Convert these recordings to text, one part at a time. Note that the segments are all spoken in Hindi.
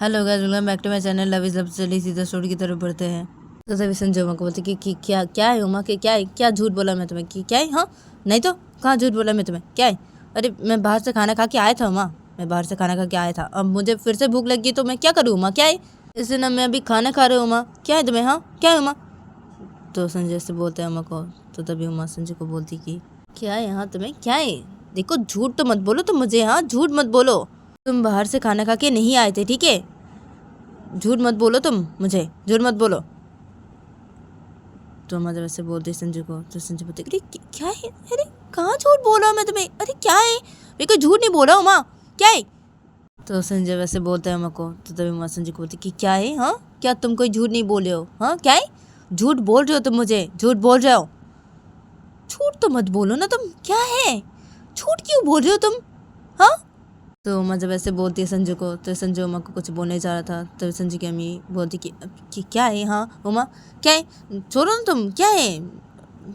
Hello guys, welcome back to my channel love is love. चलिए सीधा स्टोरी की तरफ बढ़ते हैं। तो तभी संजय उमा को बोलते कि क्या क्या है उमा के, क्या है, क्या झूठ बोला मैं तुम्हें, कि क्या है, हाँ नहीं तो कहाँ झूठ बोला मैं तुम्हें, क्या है। अरे मैं बाहर से खाना खा के आया था उमा, मैं बाहर से खाना खा के आया था, अब मुझे फिर से भूख लगी तो मैं क्या करूँ उमा, क्या है, इसलिए ना मैं अभी खाना खा रही हूँ उमा, क्या है तुम्हें, हाँ क्या है उमा। तो संजय से बोलते हैं उमा को। तो तभी उमा संजय को बोलती कि क्या है यहाँ तुम्हें, क्या है, देखो झूठ तो मत बोलो तुम मुझे, हाँ झूठ मत बोलो, तुम बाहर से खाना खा के नहीं आए थे, ठीक है, झूठ मत बोलो तुम मुझे, झूठ मत बोलो। तो मैं जब ऐसे बोलती संजू को, तो संजू बोलते अरे क्या है, अरे कहाँ झूठ बोला मैं तुम्हें, अरे क्या है, मैं कोई झूठ नहीं बोला हूँ माँ, क्या है। तो संजय वैसे बोलता है माँ को। तो तभी माँ संजू को बोलती कि क्या है, हाँ क्या तुम कोई झूठ नहीं बोले हो, हाँ क्या है, झूठ बोल रहे हो तुम मुझे, झूठ बोल रहे हो, झूठ तो मत बोलो ना तुम, क्या है, झूठ क्यों बोल रहे हो तुम, हाँ। तो उमा जब ऐसे बोलती है संजू को, तो संजू उमा को कुछ बोलने जा रहा था, तो संजू की अम्मी बोलती कि क्या है, हाँ उमा क्या है, छोड़ो ना तुम, क्या है,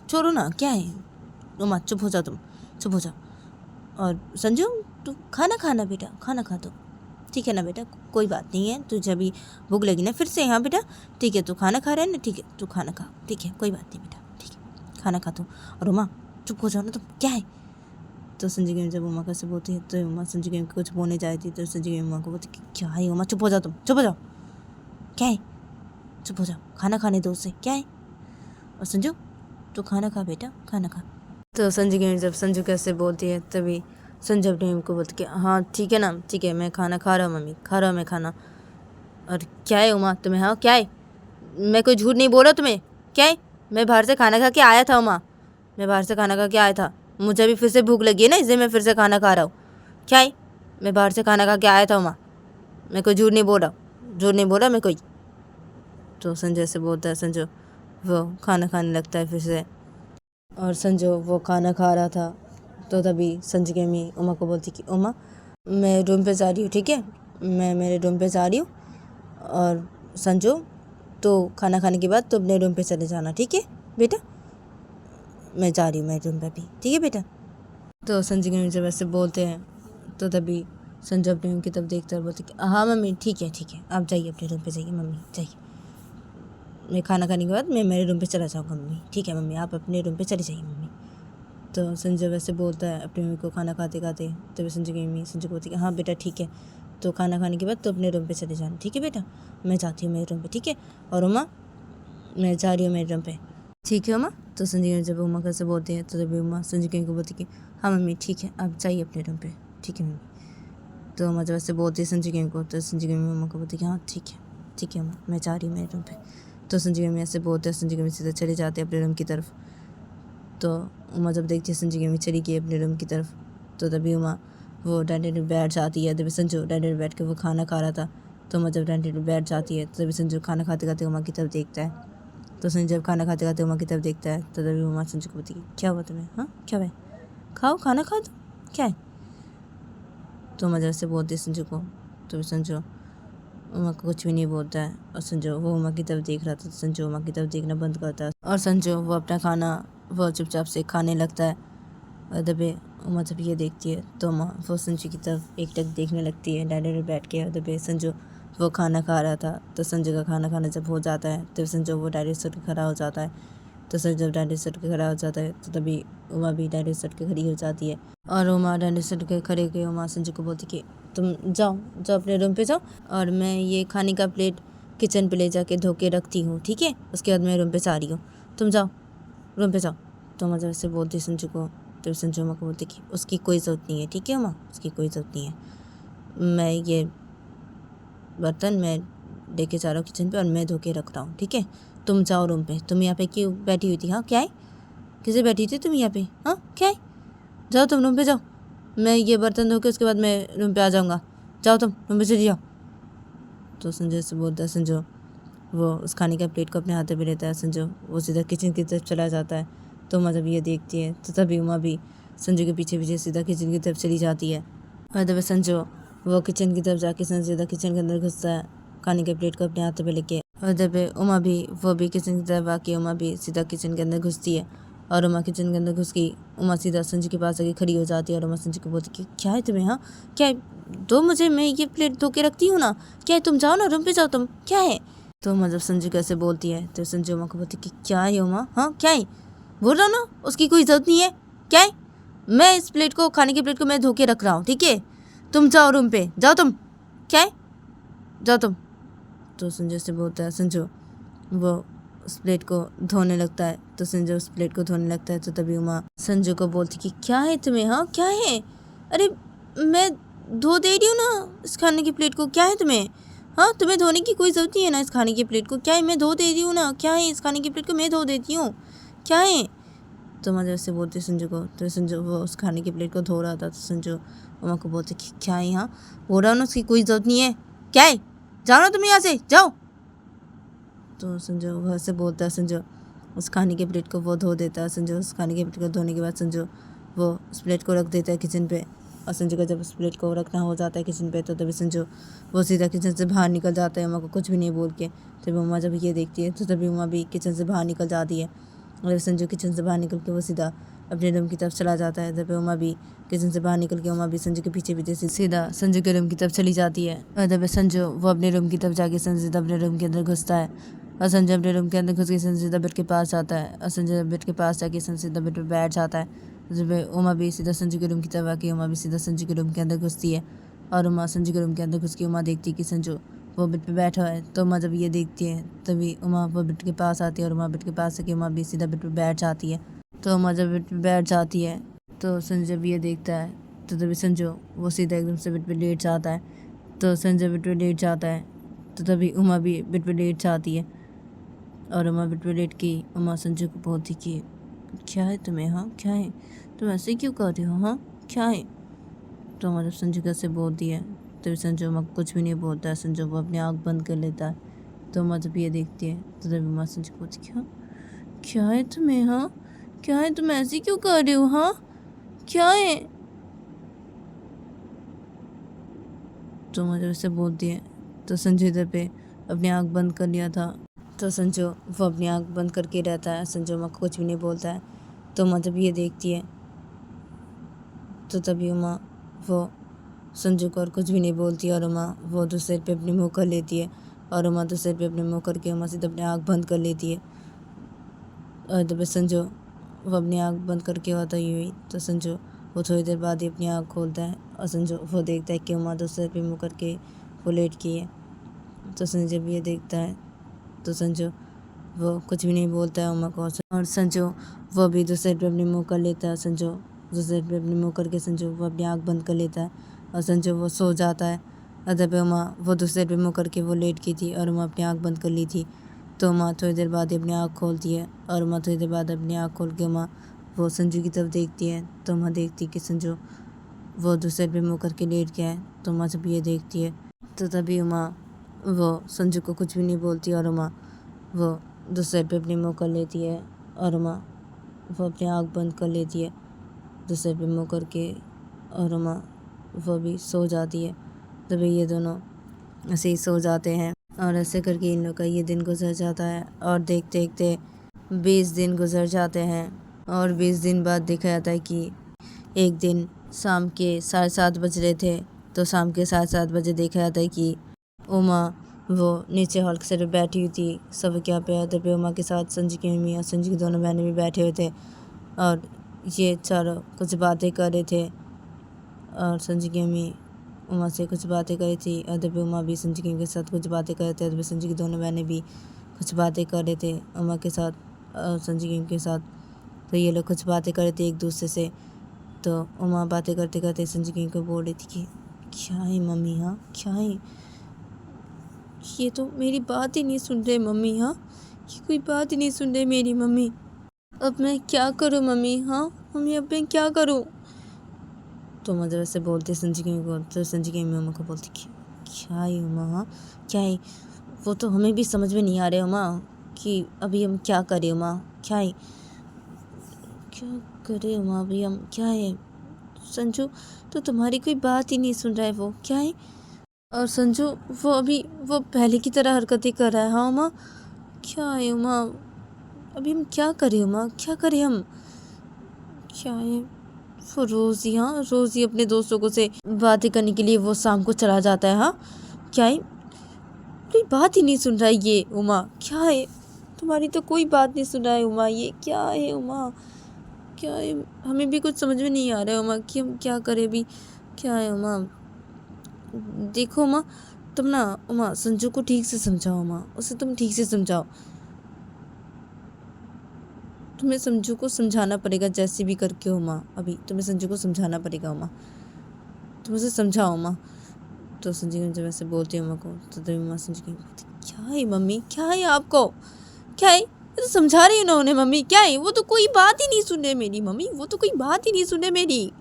छोड़ो ना, क्या है, उमा चुप हो जाओ तुम, चुप हो जाओ। और संजू तू खाना खाना बेटा, खाना खा दो, ठीक है ना बेटा, कोई बात नहीं है, तुझे अभी भूख लगी ना फिर से, हाँ बेटा ठीक है, तू खाना खा रहा है ना, ठीक है तू खाना खा, ठीक है कोई बात नहीं बेटा, ठीक है खाना खा तू। और उमा चुप हो जाओ ना तुम, क्या है। तो संजय गेम जब उमा से बोलती है, तो उमा संजय गेम कुछ बोलने जाती थी, तो संजय गेम उमा को बोलती कि क्या है उमा, चुप हो जाओ तुम, चुप हो जाओ, क्या है, चुप हो जाओ, खाना खाने दो उससे, क्या है। और संजू तो खाना खा बेटा, खाना खा। तो संजय गेम जब संजू कैसे बोलती है, तभी संजय अपने मम्मी को बोलती कि हाँ ठीक है ना, ठीक है मैं खाना खा रहा हूँ मम्मी, खा रहा हूँ मैं खाना। और क्या है उमा तुम्हें, हाँ क्या है, मैं कोई झूठ नहीं बोला तुम्हें, क्या है, मैं बाहर से खाना खा के आया था उमा, मैं बाहर से खाना खा के आया था, मुझे अभी फिर से भूख लगी है ना, इसलिए मैं फिर से खाना खा रहा हूँ, क्या है, मैं बाहर से खाना खा के आया था उमा, मैं कोई झूठ नहीं बोल रहा, झूठ नहीं बोला मैं कोई। तो संजय से बोलता है संजू, वो खाना खाने लगता है फिर से। और संजू वो खाना खा रहा था, तो तभी संजय की अम्मी उमा को बोलती कि उमा मैं रूम पे जा रही हूँ, ठीक है मैं मेरे रूम पे जा रही हूँ, और संजू तो खाना खाने के बाद तो अपने रूम पे चले जाना, ठीक है बेटा, मैं जा रही हूँ मेरे रूम पे भी, ठीक है बेटा। तो संजय की अम्मी जब ऐसे बोलते हैं, तो तभी संजय अपनी रूम की तरफ देखता है, बोलते कि हाँ मम्मी ठीक है आप जाइए अपने रूम पे जाइए मम्मी, जाइए, मैं खाना खाने के बाद मैं मेरे रूम पे चला जाऊँगा मम्मी, ठीक है मम्मी आप अपने रूम पे चली जाइए मम्मी। तो संजय वैसे बोलता है अपनी मम्मी को खाना खाते खाते, तभी संजय की मम्मी संजय को बोलती है हाँ बेटा ठीक है, तो खाना खाने के बाद तो अपने रूम पे चले जाना, ठीक है बेटा, मैं जाती हूँ मेरे रूम पे, ठीक है। और उमा मैं जा रही हूँ मेरे रूम पे, ठीक है उमा। तो संजय जब उमा कैसे बोलती है, तो तभी उमा संजय की को बोलती कि हाँ मम्मी ठीक है आप जाइए अपने रूम पे, ठीक है मम्मी। तो उमा जब ऐसे बोलती है संजय की को, तो संजय की उमा को बोलती है हाँ ठीक है उमा मैं जा रही हूँ मेरे रूम पे। तो संजय की ऐसे बोलते हैं, संजय की सीधे चले जाते हैं अपने रूम की तरफ। तो उमा जब देखती है संजू की अम्मी चली गई अपने रूम की तरफ, तो तभी उमा वो डाइनिंग टेबल बैठ जाती है, तभी संजू डाइनिंग टेबल बैठ के वो खाना खा रहा था। तो उमा जब डाइनिंग टेबल बैठ जाती है, तो तभी संजू खाना खाते खाते उमा की तरफ देखता है। तो संजू जब खाना खाते खाते उमा की तरफ देखता है, तो तभी उमा संजू को बोलती है क्या हुआ तुम्हें, हाँ क्या हुआ, खाओ खाना खा दो, क्या है। तो उमा जब से बोलती है संजू को, तो संजू उमा को कुछ भी नहीं बोलता है, और संजू वो उमा की तरफ देख रहा था, तो संजू उमा की तरफ देखना बंद करता है, और संजू वो अपना खाना वो चुपचाप से खाने लगता है। और दबे उमा जब ये देखती है, तो उमा वो संजू की तरफ एक टक देखने लगती है डायरे में बैठ के। और दबे संजू वो खाना खा रहा था, तो संजू का खाना खाना जब हो जाता है, तो संजू वो डायरे से उठ के खड़ा हो जाता है। तो संजू जब डायरे से उठ के खड़ा हो जाता है, तो तभी उमा भी डायरे से उठ के खड़ी हो जाती है। और उमा डायरे से उठ के खड़े होकर उमा संजू को बोलती कि तुम जाओ अपने रूम पे जाओ, और मैं ये खाने का प्लेट किचन पे ले जाके धो के रखती हूँ, ठीक है, उसके बाद मैं रूम पे जा रही हूँ, तुम जाओ रूम पे जाओ। तो उमा जब ऐसे बोलती संजू को, तो संजू उमा को बोलती कि उसकी कोई ज़रूरत नहीं है, ठीक है उमा उसकी कोई ज़रूरत नहीं है, मैं ये बर्तन मैं लेके जा रहा हूँ किचन पे, और मैं धो के रख रहा हूँ, ठीक है, तुम जाओ रूम पे। तुम यहाँ पे क्यों बैठी हुई थी, हाँ क्या है, किसे बैठी थी तुम यहाँ पे, हाँ क्या है, जाओ तुम रूम पे जाओ, मैं ये बर्तन धो के उसके बाद मैं रूम पे आ जाऊँगा, जाओ तुम रूम पे चली जाओ। तो संजय से बोलता है संजू वो उस खाने का प्लेट को अपने हाथों में लेता है, संजू वो सीधा किचन की तरफ चला जाता है। तो उमा जब ये देखती है, तो तभी उमा भी संजू के पीछे पीछे सीधा किचन की तरफ चली जाती है। और तभी संजू वो किचन की तरफ जाके सीधा किचन के अंदर घुसता है खाने के प्लेट को अपने हाथों में लेके। और तभी उमा भी वो भी किचन की तरफ आके उमा भी सीधा किचन के अंदर घुसती है, और उमा किचन के अंदर घुस गई। उमा सीधा संजू के पास आके खड़ी हो जाती है और उमा संजू को बोलती कि क्या है तुम्हें, हाँ क्या है, दो मुझे, मैं ये प्लेट धो के रखती हूँ ना, क्या है, तुम जाओ ना रूम पे जाओ, तुम क्या है। तो उमा जब संजू कैसे बोलती है तो संजू उमा को बोलती कि क्या है उमा, हाँ क्या है, बोल रहा हूँ ना उसकी कोई ज़रूरत नहीं है, क्या है, मैं इस प्लेट को, खाने की प्लेट को मैं धो के रख रहा हूँ, ठीक है, तुम जाओ रूम पे जाओ, तुम क्या है, जाओ तुम। तो संजू से बोलता है, संजू वो उस प्लेट को धोने लगता है। तो संजू उस प्लेट को धोने लगता है तो तभी उमा संजू को बोलती कि क्या है तुम्हें, हाँ क्या है, अरे मैं धो दे रही हूँ ना इस खाने की प्लेट को, क्या है तुम्हें, हाँ तुम्हें धोने की कोई ज़रूरत नहीं है ना इस खाने की प्लेट को, क्या है, मैं धो दे रही हूँ ना, क्या है, इस खाने की प्लेट को मैं धो देती हूँ, क्या है। तो उमा जैसे बोलती संजू को, तो संजू वो उस खाने की प्लेट को धो रहा था। तो संजू उमा को बोलती कि क्या है, हाँ बोल रहा हूँ ना उसकी कोई ज़रूरत नहीं है, क्या है, जाओ ना तुम यहाँ से जाओ। तो संजू घर से बोलता है, संजू उस खाने के प्लेट को वो धो देता है। संजू उस खाने के प्लेट को धोने के बाद संजू वो उस प्लेट को रख देता है किचन पे। और संजू का जब उस प्लेट को रखना हो जाता है किचन पे तो तभी संजू वो सीधा किचन से बाहर निकल जाता है उमा को कुछ भी नहीं बोल के। तभी उमा जब ये देखती है तो तभी उमा भी किचन से बाहर निकल जाती है। और संजू किचन से बाहर निकल के वो सीधा अपने रूम की तरफ चला जाता है। तभी उमा भी किचन से बाहर निकल के उमा भी संजू के पीछे पीछे सीधा संजू के रूम की तरफ चली जाती है। और तभी संजू वो अपने रूम की तरफ जाके संजू अपने रूम के अंदर घुसता है। और संजय अपने रूम के अंदर घुस के संजीदा बेड के पास आता है और संजय बेड के पास जाके संजीदा बेड पर बैठ जाता है। जब उमा भी सीधा संजू के रूम की तरफ आके उमा भी सीधा संजू के रूम के अंदर घुसती है। और उमा संजू के रूम के अंदर घुस के उमा देखती है कि संजू वो बेड पे बैठा है। तो उमा जब ये देखती है तभी उमा वो बेड के पास आती है और उमा बेड के पास आके उमा भी सीधा बेड पर बैठ जाती है। तो उमा जब बेड पर बैठ जाती है तो संजय जब ये देखता है तो तभी संजू वो सीधा एकदम से बेड पर लेट जाता है। तो संजय बेड पर लेट जाता है तो तभी उमा भी बेड पर लेट जाती है। और उमा बेड पर लेट के उमा संजू को बोलती कि क्या है तुम्हें, हाँ क्या है, तुम ऐसे क्यों कर रहे हो, हाँ क्या है। तो उमा जब संजू कैसे बोलती है तभी संजू उमा कुछ भी नहीं बोलता है। संजू वो अपनी आँख बंद कर लेता है। तो उमा जब ये देखती है तो तभी उमा संजू को बोलती क्या क्या है तुम्हें, हाँ क्या है, तुम ऐसे क्यों कर रहे हो, हाँ क्या है। तो उमा जब ऐसे बोलती है तो संजू इधर पे अपनी आँख बंद कर लिया था। तो संजू वो अपनी आँख बंद करके रहता है। संजू उमा को कुछ भी नहीं बोलता है। तो उमा जब ये देखती है तो तभी उमा वो संजू को और कुछ भी नहीं बोलती और उमा वो दूसरे पे अपनी मुँह कर लेती है। और उमा दूसरे पे अपने मुँह करके उमा सीधा अपनी आँख बंद कर लेती है। और जब संजू वो अपनी आँख बंद करके होता ही हुई तो संजू वो थोड़ी देर बाद ही अपनी आँख खोलता है। और संजू वो देखता है कि उमा दूसरे पे मुँह करके वो लेट की है। तो संजू जब ये देखता है तो संजू वो कुछ भी नहीं बोलता है उमा को। और संजू वो भी दूसरे पे अपने मुँह कर लेता है। संजू दूसरे पे अपने मुँह करके संजू वो अपनी आँख बंद कर लेता है और संजू वो सो जाता है। अदब उमा वो दूसरे पे मुँह करके वो लेट की थी और उमा अपनी आँख बंद कर ली थी। तो उमा थोड़ी देर बाद अपनी आँख खोलती है और उमा थोड़ी देर बाद अपनी आँख खोल के उमा वो संजू की तरफ देखती है। तो उमा देखती कि संजू वो दूसरे पे मुँह करके लेट गया है। तो उमा जब ये देखती है तो तभी उमा वो संजू को कुछ भी नहीं बोलती और उमा वो दूसरे पे अपनी मुँह कर लेती है और उमा वो अपनी आँख बंद कर लेती है दूसरे पे मुँह करके और उमा वो भी सो जाती है। तभी ये दोनों ऐसे ही सो जाते हैं और ऐसे करके इन लोग का ये दिन गुजर जाता है। और देखते देखते 20 दिन गुजर जाते हैं और 20 दिन बाद देखा जाता है कि एक दिन शाम के 7:30 बज रहे थे। तो शाम के 7:30 बजे देखा जाता है कि उमा वो नीचे हॉल से बैठी हुई थी सब क्या पे। तो पे उमा के साथ संजू की मम्मी और संजू की दोनों बहनें भी बैठे हुए थे और ये चारों कुछ बातें कर रहे थे। और संजू की मम्मी उमा से कुछ बातें कर रही थी और तभी उमा भी संजू की मम्मी के साथ कुछ बातें कर रहे थे। तभी संजू की दोनों बहनें भी कुछ बातें कर रहे थे उमा के साथ और संजू की मम्मी के साथ। तो ये लोग कुछ बातें कर रहे थे एक दूसरे से। तो उमा बातें करते करते संजू की मम्मी को बोल रही थी कि क्या है मम्मी, हाँ क्या है, ये तो मेरी बात ही नहीं सुन रहे मम्मी, हाँ ये कोई बात ही नहीं सुन रहे मेरी मम्मी, अब मैं क्या करूँ मम्मी, हाँ मम्मी अब मैं क्या करूँ। तो उमा जब ऐसे बोलती संजू की मम्मी को तो संजू की मम्मी उमा को बोलती कि क्या है उमा, हाँ क्या है, वो तो हमें भी समझ में नहीं आ रहे उमा कि अभी हम क्या करें उमा, क्या है क्या करें उमा, अभी हम क्या है। संजू तो तुम्हारी कोई बात ही नहीं सुन रहा है, वो क्या है। और संजू वो अभी वो पहले की तरह हरकतें कर रहा है। हाँ उमा क्या है उमा, अभी हम क्या करें उमा, क्या करें हम। क्या है वो रोज़ ही, हाँ रोज़ ही अपने दोस्तों को से बातें करने के लिए वो शाम को चला जाता है। हाँ क्या है, कोई बात ही नहीं सुन रहा है ये उमा। क्या है, तुम्हारी तो कोई बात नहीं सुन रहा है उमा। ये क्या है उमा, क्या है, हमें भी कुछ समझ में नहीं आ रहा है उमा कि हम क्या करें अभी। क्या है उमा, देखो उमा तुम ना उमा संजू को ठीक से समझाओ उमा, उसे तुम ठीक से समझाओ। तुम्हें संजू को समझाना पड़ेगा जैसे भी करके उमा, अभी तुम्हें संजू को समझाना पड़ेगा उमा, तुम उसे समझाओ उमा। तो संजू जब ऐसे बोलती है उमा को तो तभी उमा संजू की क्या है मम्मी, क्या है आपको, क्या है, ये तो समझा रही ना उन्हें मम्मी। क्या है, वो तो कोई बात ही नहीं सुन रहे मेरी मम्मी, वो तो कोई बात ही नहीं सुन रहे मेरी।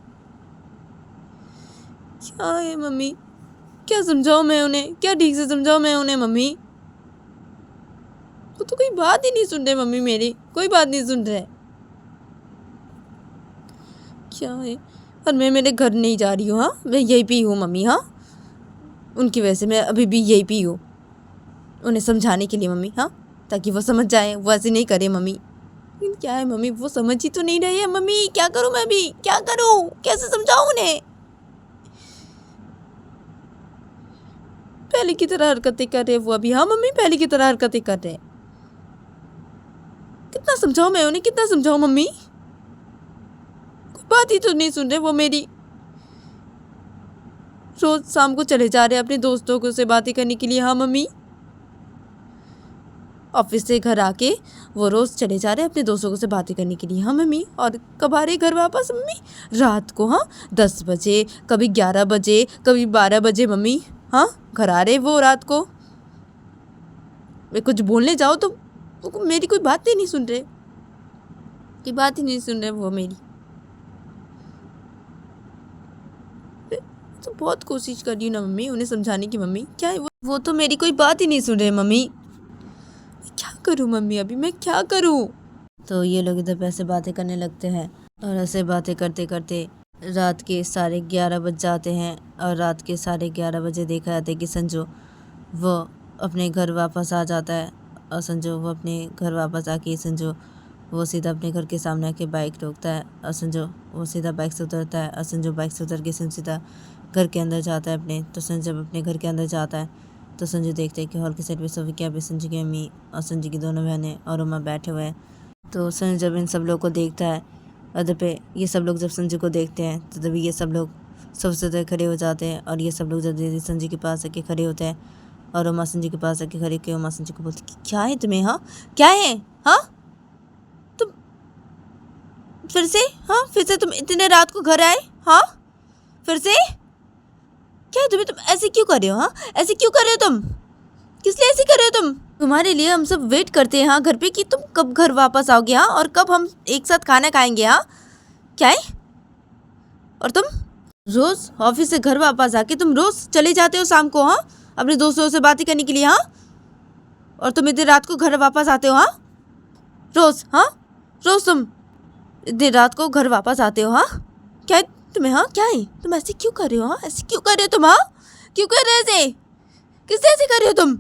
क्या है मम्मी, क्या समझाओ मैं उन्हें, क्या ठीक से समझाओ मैं उन्हें मम्मी, वो तो कोई बात ही नहीं सुन रहे मम्मी मेरी, कोई बात नहीं सुन रहे। क्या है, और मैं मेरे घर नहीं जा रही हूँ, हाँ मैं यहीं पे हूँ मम्मी। हाँ उनकी वजह से मैं अभी भी यहीं पे हूँ, उन्हें समझाने के लिए मम्मी। हाँ ताकि वो समझ जाए, वो ऐसे नहीं करे मम्मी। लेकिन क्या है मम्मी, वो समझ ही तो नहीं रही है मम्मी, क्या करूँ मैं अभी, क्या करूँ, कैसे समझाऊँ उन्हें। पहले की तरह हरकतें कर रहे वो अभी। हाँ मम्मी पहले की तरह हरकतें कर रहे। कितना समझाऊँ मैं उन्हें, कितना समझाऊँ मम्मी, कोई बात ही तो नहीं सुन रहे वो मेरी। रोज शाम को चले जा रहे अपने दोस्तों को से बातें करने के लिए। हाँ मम्मी ऑफिस से घर आके वो रोज चले जा रहे अपने दोस्तों को से बातें करने के लिए। हाँ मम्मी, और कब आ रहे घर वापस मम्मी, रात को। हाँ 10 बजे, कभी 11 बजे, कभी 12 बजे मम्मी। हाँ घर आ रहे वो रात को। मैं कुछ बोलने जाओ तो वो मेरी कोई बात ही नहीं सुन रहे, की बात ही नहीं सुन रहे वो मेरी। तो बहुत कोशिश कर रही हूँ ना मम्मी उन्हें समझाने की मम्मी। क्या है वो तो मेरी कोई बात ही नहीं सुन रहे मम्मी। क्या करूँ मम्मी, अभी मैं क्या करूँ। तो ये लोग इधर पैसे बातें करने लगते हैं और ऐसे बातें करते करते रात के 11:30 बज जाते हैं। और रात के 11:30 बजे देखा जाता है कि संजू वो अपने घर वापस आ जाता है। और संजू वो अपने घर वापस आके संजू वो सीधा अपने घर के सामने आके बाइक रोकता है। और संजू वो सीधा बाइक से उतरता है। और संजू बाइक से उतर के सीधा घर के अंदर जाता है अपने। तो संजू जब अपने घर के अंदर जाता है तो संजू देखते हैं कि हॉल के साइड पे सोफिया पे संजू की अम्मी और संजू की दोनों बहनें और उमा बैठे हुए हैं। तो संजू जब इन सब लोग को देखता है अदर पे, ये सब लोग जब संजू को देखते हैं तो तभी ये सब लोग सबसे ज़्यादा खड़े हो जाते हैं। और ये सब लोग जब संजू के पास आके खड़े होते हैं और उमा संजू के पास आके खड़े के उमा संजू को बोलती क्या है तुम्हें, हाँ क्या है, हाँ तुम फिर से तुम इतने रात को घर आए, हाँ फिर से क्या है तुम्हें, तुम ऐसे क्यों कर रहे हो, हाँ ऐसे क्यों कर रहे हो तुम, किस लिए ऐसे कर रहे हो तुम। तुम्हारे लिए हम सब वेट करते हैं हाँ घर पे कि तुम कब घर वापस आओगे, हाँ और कब हम एक साथ खाना खाएंगे। हाँ क्या है, और तुम रोज ऑफिस से घर वापस आके तुम रोज चले जाते हो शाम को, हाँ अपने दोस्तों से बातें करने के लिए। हाँ और तुम इतनी रात को घर वापस आते हो, हाँ रोज, हाँ रोज तुम इतनी रात को घर वापस आते हो। हाँ क्या है तुम्हें, हाँ क्या है, तुम ऐसे क्यों कर रहे हो, हाँ ऐसे क्यों कर रहे हो तुम, हाँ क्यों कर रहे हो ऐसे, किससे ऐसे कर रहे हो तुम।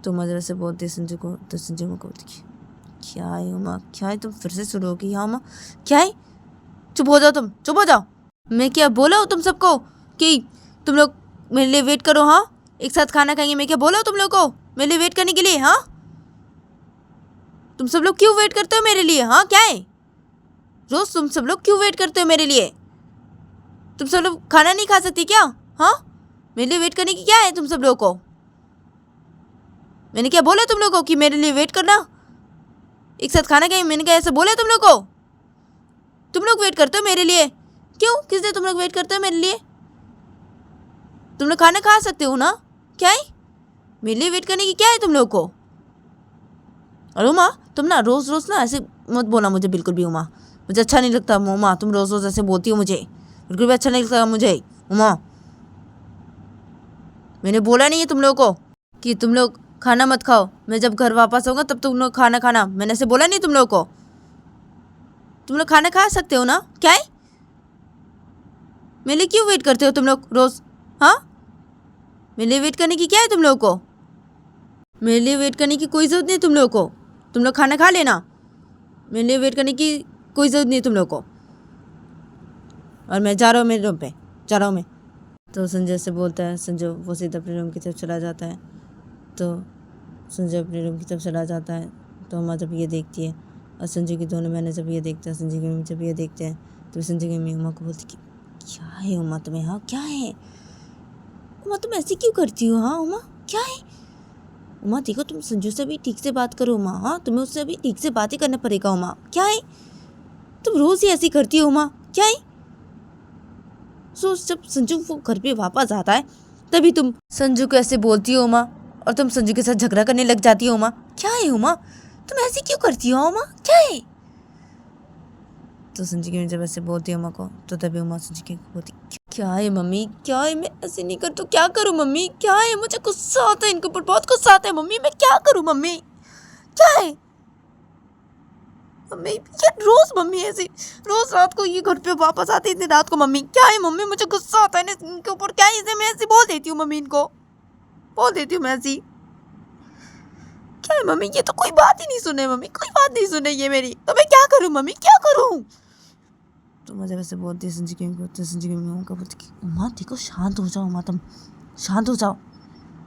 तो मदर से बोलते संजू को, तो संजू को बोलती क्या है उमा, क्या है तुम फिर से शुरू हो गई। हाँ उमा क्या है, चुप हो जाओ तुम, चुप हो जाओ। मैं क्या बोला हूँ तुम सबको कि तुम लोग मेरे लिए वेट करो, हाँ एक साथ खाना खाएंगे। मैं क्या बोला हूँ तुम लोग को मेरे लिए वेट करने के लिए, हाँ तुम सब लोग क्यों वेट करते हो मेरे लिए, हाँ क्या है रोज तुम सब लोग क्यों वेट करते हो मेरे लिए, तुम सब लोग खाना नहीं खा सकती क्या, हाँ मेरे लिए वेट करने की क्या है तुम सब लोग को। मैंने क्या बोला तुम लोग को कि मेरे लिए वेट करना, एक साथ खाना खाएंगे, मैंने क्या ऐसा बोला तुम लोग को। तुम लोग वेट करते हो मेरे लिए, क्यों, किस लिए तुम लोग वेट करते हो मेरे लिए, तुम लोग खाना खा सकते हो ना, क्या है मेरे लिए वेट करने की क्या है तुम लोग को। और उमा तुम ना रोज़ रोज़ ना ऐसे मत बोला मुझे बिल्कुल भी उमा, मुझे अच्छा नहीं लगता उमा, तुम रोज़ रोज़ ऐसे बोलती हो मुझे बिल्कुल भी अच्छा नहीं लगता मुझे उमा। मैंने बोला नहीं है तुम लोगों को कि तुम लोग खाना मत खाओ, मैं जब घर वापस आऊँगा तब तुम लोग खाना खाना, मैंने ऐसे बोला नहीं तुम लोगों को। तुम लोग खाना खा सकते हो ना, क्या है मेरे लिए क्यों वेट करते हो तुम लोग रोज़, हाँ मेरे लिए वेट करने की क्या है तुम लोगों को, मेरे लिए वेट करने की कोई ज़रूरत नहीं तुम लोगों को, तुम लोग खाना खा लेना। मेरे लिए वेट करने की कोई ज़रूरत नहीं है तुम लोग को, और मैं जा रहा हूँ मेरे रूम पे, जा रहा हूँ मैं। तो संजय से बोलता है संजू, वो सीधा अपने रूम की तरफ चला जाता है। तो संजय अपने रूम की तरफ चला जाता है। तो उमा जब ये देखती है और संजू की दोनों बहनें जब ये देखते हैं, संजय की मम्मी जब ये देखते हैं, तो संजय की मम्मी उमा को बोलती कि क्या है उमा तुम्हें, हाँ क्या है उमा, तुम ऐसी क्यों करती हो, हाँ उमा क्या है। उमा देखो तुम संजू से भी ठीक से बात करो उमा, हाँ तुम्हें उससे भी ठीक से बातें करना पड़ेगा उमा, क्या है तुम रोज़ ही ऐसी करती हो उमा, क्या है। सो जब संजू वो घर पे वापस आता है तभी तुम संजू को ऐसे बोलती हो उमा, और तुम संजू के साथ झगड़ा करने लग जाती हो उमा, क्या है उमा तुम ऐसी क्यों करती हो उमा, क्या है। तो संजू की जब ऐसे बोलती है उमा को, तो तभी उमा संजू की बोलती क्या है मम्मी, क्या है, मैं ऐसे नहीं कर तो क्या करूँ मम्मी, क्या है, मुझे गुस्सा आता है इनके ऊपर, बहुत गुस्सा आता है मम्मी, मैं क्या करूँ मम्मी, क्या है मम्मी, ये रोज मम्मी ऐसी रोज रात को ये घर पे वापस आती इतनी रात को मम्मी, क्या है मम्मी, मुझे गुस्सा आता है इनके ऊपर, क्या है इसे, मैं ऐसी बोल देती हूँ मम्मी, इनको बोल देती हूँ मैं ऐसी, क्या है मम्मी, ये तो कोई बात ही नहीं सुने मम्मी, कोई बात नहीं सुने ये मेरी, तो मैं क्या करूँ मम्मी, क्या करूँ। तो मुझे वैसे बोलती है संजू की मम्मी को बोलती उमा देखो शांत हो जाओ उमा, तुम शांत हो जाओ,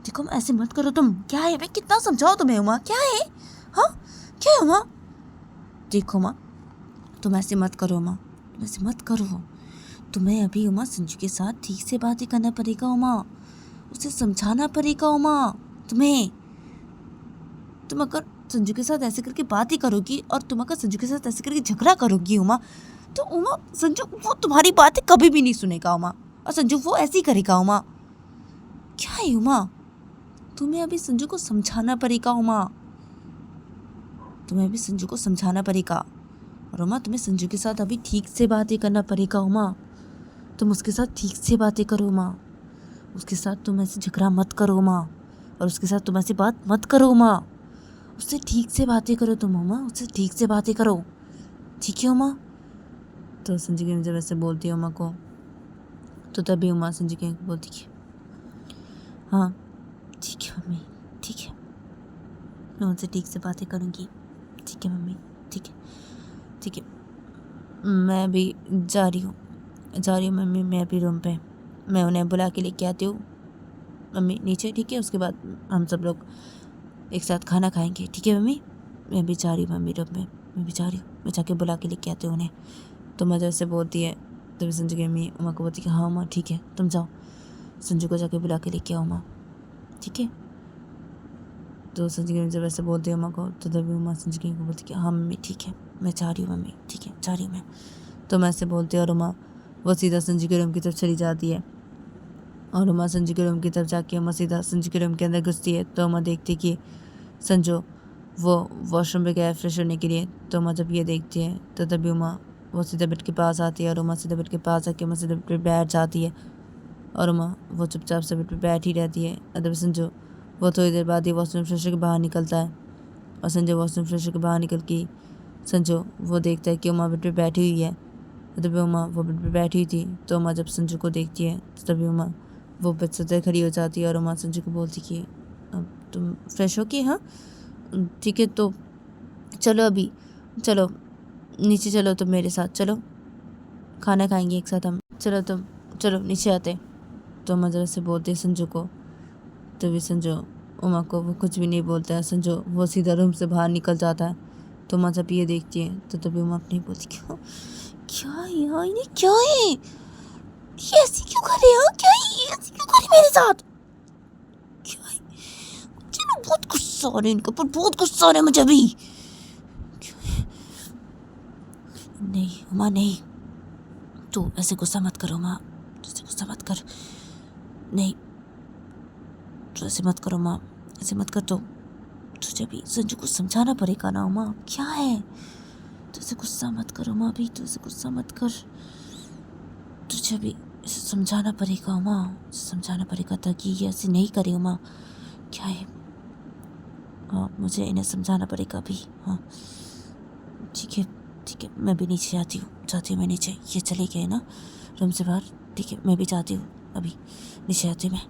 देखो ऐसे मत करो तुम, क्या है मैं कितना समझाओ तुम्हें उमा, क्या है, हाँ क्या है उमा, देखो माँ तुम ऐसे मत करो माँ, तुम ऐसे मत करो, तुम्हें अभी उमा संजू के साथ ठीक से बातें करना पड़ेगा उमा, उसे समझाना पड़ेगा उमा तुम्हें। तुम अगर संजू के साथ ऐसे करके बात ही करोगी और तुम अगर संजू के साथ ऐसे करके झगड़ा करोगी उमा, तो उमा संजू वो तुम्हारी बातें कभी भी नहीं सुनेगा उमा, और संजू वो ऐसे ही करेगा उमा, क्या है उमा, तुम्हें अभी संजू को समझाना पड़ेगा उमा, तुम्हें अभी संजू को समझाना पड़ेगा, और उमा तुम्हें संजू के साथ अभी ठीक से बातें करना पड़ेगा उमा, तुम उसके साथ ठीक से बातें करो उमा, उसके साथ तुम ऐसे झगड़ा मत करो उमा, और उसके साथ तुम ऐसी बात मत करो उमा, उससे ठीक से बातें करो तुम उमा, उससे ठीक से बातें करो, ठीक है उमा। तो संजू की जब ऐसे बोलती है उमा को, तो तभी उमा संजू की बोलती है हाँ ठीक है मम्मी, ठीक है मैं उनसे ठीक से बातें करूँगी, ठीक है मम्मी, ठीक है ठीक है, मैं भी जा रही हूँ मम्मी, मैं अभी रूम पे, मैं उन्हें बुला के लेके आती हूँ मम्मी नीचे, ठीक है, उसके बाद हम सब लोग एक साथ खाना खाएंगे, ठीक है मम्मी, मैं भी जा रही हूँ मम्मी रूम पे, मैं भी जा रही हूँ, मैं जाके बुला के लेके आती हूँ उन्हें। तो मज़ा से बोलती है, तो संजू की मम्मी उमा को बोलती है हाँ उमा ठीक है तुम जाओ, संजू को जाके बुला के लेके आओ उमा, ठीक है। तो संजू की मम्मी जब ऐसे बोलती है उमा को, तो तभी उमा संजू की को बोलती है हाँ मम्मी ठीक है मैं जा रही हूँ मम्मी, ठीक है जा रही हूँ मैं। तो मैं ऐसे बोलती है और उमा वो सीधा संजू के रूम की तरफ चली जाती है, और उमा संजू के रूम की तरफ जाके उमा सीधा संजू के रूम के अंदर घुसती है। तो उमा देखती कि संजू वो वॉशरूम पे गया है फ्रेश होने के लिए। तो उमा जब ये देखती है तो तभी उमा वो सीधा बेड के पास आती है, और उमा सीधा बेड के पास आके उमा सीधा बेड पे बैठ जाती है, और उमा वो चुपचाप से बेड पे बैठ ही रहती है। और तभी संजू वो थोड़ी देर बाद ही वॉशरूम फ्रेश होकर बाहर निकलता है, और संजू वॉशरूम फ्रेश होकर बाहर निकल के संजू वो देखता है कि उमा बेड पे बैठी हुई है। तभी उमा वो बेड पे बैठी हुई थी। तो उमा जब संजू को देखती है तो तभी उमा वो बेड से खड़ी हो जाती है, और उमा संजू को बोलती कि अब तुम फ्रेश हो के, हाँ ठीक है तो चलो अभी चलो नीचे चलो, तुम मेरे साथ चलो खाना खाएंगे एक साथ हम, चलो तुम चलो नीचे आते। तो उमा जरा से बोलते संजू को, तभी संजू उमा को वो कुछ भी नहीं बोलता है, संजू वो सीधा रूम से बाहर निकल जाता है। तो उमा जब ये देखती है तो तभी उमा अपनी बोलती क्यों, क्या है यार ये क्या है, ये ऐसी क्यों कर रहे हैं, क्या है ये ऐसी क्यों कर रही मेरे साथ, क्या है, मुझे ना बहुत गुस्सा आ रहा है इनके ऊपर, बहुत गुस्सा आ रहा है मुझे अभी। नहीं उमा नहीं, तू ऐसे गुस्सा मत करो उमा, ऐसे गुस्सा मत कर, नहीं तो ऐसे मत करो माँ, ऐसे मत कर, तो तुझे भी संजू को समझाना पड़ेगा ना उमा, क्या है, तो ऐसे गुस्सा मत करो माँ, भी तो ऐसे गुस्सा मत कर, तुझे भी इसे समझाना पड़ेगा उमा, समझाना पड़ेगा ताकि ये ऐसे नहीं करे उमा, क्या है, हाँ मुझे इन्हें समझाना पड़ेगा अभी, हाँ ठीक है मैं भी नीचे जाती हूँ मैं नीचे, ये चले गए ना रूम से बाहर, ठीक है मैं भी जाती हूँ अभी, नीचे आती हूँ मैं।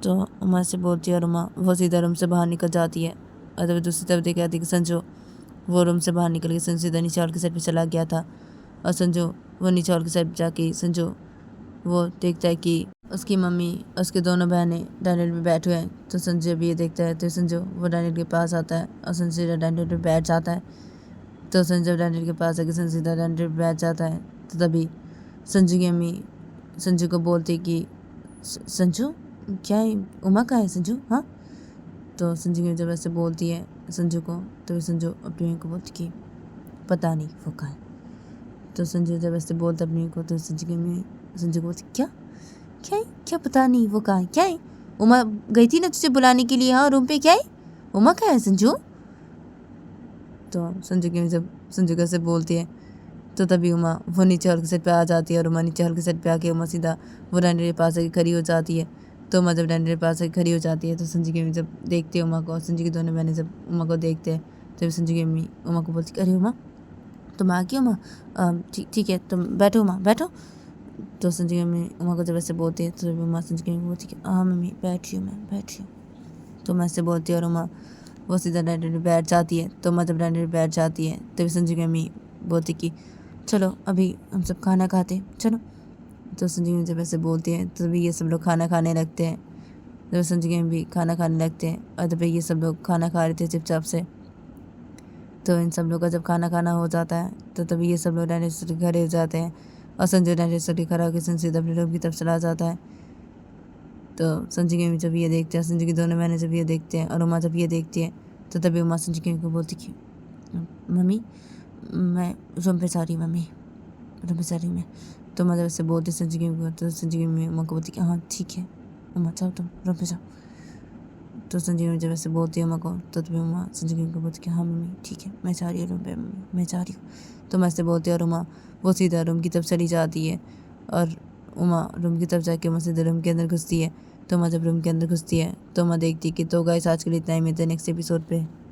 तो उमा से बोलती है और उमा वो सीधा रूम से बाहर निकल जाती है, और तभी दूसरी तरफ देखा थी कि संजू वो रूम से बाहर निकल के संजू सीधा नीचे हॉल के साइड पे चला गया था। और संजू वो नीचे हॉल के साइड पे जाके संजू वो देखता है कि उसकी मम्मी और उसके दोनों बहनें डाइनिंग में बैठे हुए हैं। तो संजू जब ये देखता है तो संजू वो डाइनिंग के पास आता है और संजू सीधा डाइनिंग पे बैठ जाता है। तो संजू जब डाइनिंग के पास आके संजू सीधा डाइनिंग पे बैठ जाता है तो तभी संजू की अम्मी संजू को बोलती कि संजू क्या है, उमा कहाँ है संजू? हाँ। तो संजू की जब ऐसे बोलती है संजू को तो संजू अपनी बहन को बोलती कि पता नहीं वो कहाँ है। तो संजू जब ऐसे बोलता अपनी को तो संजू की अम्मी संजू को बोलती क्या क्या है, क्या पता नहीं वो कहाँ है, क्या है? उमा गई थी ना तुझे बुलाने के लिए, हाँ रूम पे, क्या है उमा कहाँ है संजू? तो संजू की जब संजू कैसे बोलती है तो तभी उमा वो नीचे हॉल के सेट पे आ जाती है और उमा नीचे हॉल के सेट पे आके उमा सीधा वो डैडी के पास आके खड़ी हो जाती है। तो उमा जब डैडी के पास आके खड़ी हो जाती है तो संजू की अम्मी जब देखती है उमा को, संजू की दोनों बहनें जब उमा को देखते हैं तभी संजू की अम्मी उमा को बोलती अरे उमा तुम आ गई उमा, ठीक है तुम बैठो उमा बैठो। तो संजू की अम्मी उमा को जब ऐसे बोलती है तो उमा संजू की अम्मी बोलती हाँ मम्मी बैठी हूँ मैं बैठी हूँ। तो मैं ऐसे बोलती है और उमा वो सीधा डैडी पे बैठ जाती है। तो उमा जब डैडी पे बैठ जाती है तभी संजू की अम्मी बोलती कि चलो अभी हम सब खाना खाते चलो। तो संजू जब ऐसे बोलती है तभी ये सब लोग खाना खाने लगते हैं। जब संजू की भी खाना खाने लगते हैं और तभी ये सब लोग खाना खा रहे थे चुपचाप से। तो इन सब लोग का जब खाना खाना हो जाता है तो तभी ये सब लोग डायनेस्टर के घर हो जाते हैं और संजू डायनेस्टर के खड़ा होकर संजू अपने रूम की तरफ चला जाता है। तो संजू की जब ये देखते हैं, संजू की दोनों बहनें जब ये देखते हैं और उमा जब ये देखती है तो तभी उमा संजू की को बोलती कि मम्मी मैं रूम पे जा रही हूँ, मम्मी रूम पे जा रही हूँ मैं। तो उमा जब ऐसे बोलती संजू की तो संजू की उमा को बोलती कि हाँ ठीक है उमा जाओ तुम रूम पे जाओ। तो संजू जब ऐसे बोलती है उमा को तो तभी उमा संजू की को बोलती कि हाँ मम्मी ठीक है मैं जा रही हूँ रूम पे, मम्मी मैं जा रही हूँ। तो मैं ऐसे बोलती है और उमा वो सीधा रूम की तरफ चली जाती है और उमा रूम की तरफ जाके उमा सीधा रूम के अंदर घुसती है। तो उमा जब रूम के अंदर घुसती है तो उमा देखती है कि तो गाइस आज के लिए इतना ही, मिलते हैं नेक्स्ट एपिसोड पे।